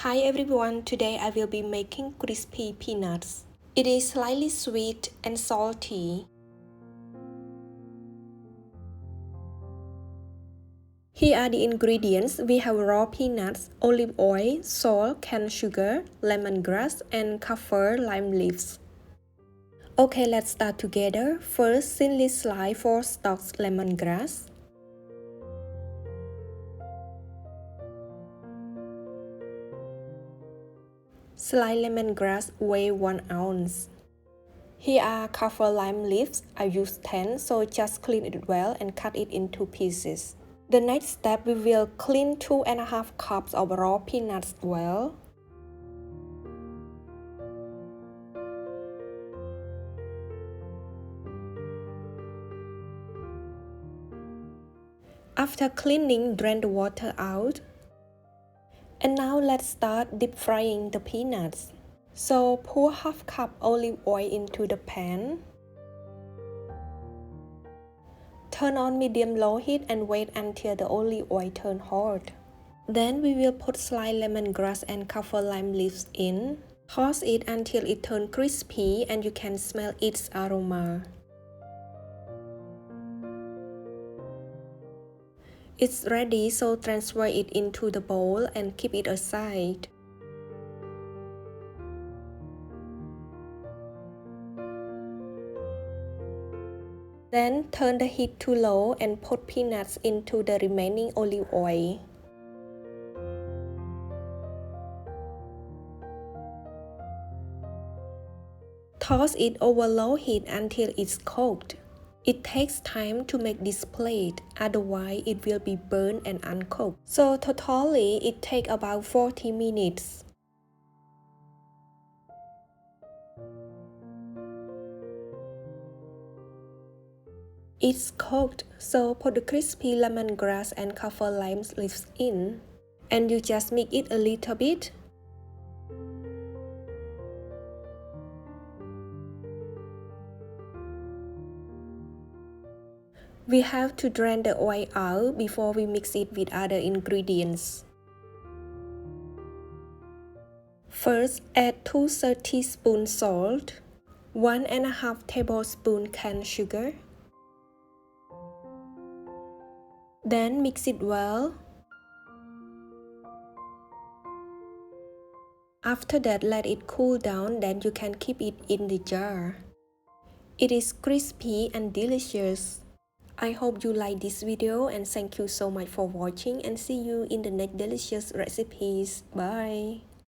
Hi everyone, today I will be making crispy peanuts. It is slightly sweet and salty. Here are the ingredients. We have raw peanuts, olive oil, salt, canned sugar, lemongrass, and kaffir lime leaves. Okay, let's start together. First, thinly slice 4 stalks lemongrass. Sliced lemongrass weigh 1 ounce. Here are Kaffir lime leaves. I use 10, so just clean it well and cut it into pieces. The next step, we will clean 2.5 cups of raw peanuts well. After cleaning, drain the water out. And now let's start deep frying the peanuts. So pour half cup olive oil into the pan. Turn on medium-low heat and wait until the olive oil turns hot. Then we will put sliced lemongrass and kaffir lime leaves in. Toss it until it turns crispy and you can smell its aroma. It's ready, so transfer it into the bowl and keep it aside. Then turn the heat to low and put peanuts into the remaining olive oil. Toss it over low heat until it's cooked. It takes time to make this plate, otherwise it will be burned and uncooked. So totally it takes about 40 minutes. It's cooked, so put the crispy lemongrass and kaffir lime leaves in, and you just mix it a little bit. We have to drain the oil out before we mix it with other ingredients. First, add 2 teaspoons salt, 1.5 tablespoons canned sugar. Then mix it well. After that, let it cool down, then you can keep it in the jar. It is crispy and delicious. I hope you like this video and thank you so much for watching and see you in the next delicious recipes. Bye!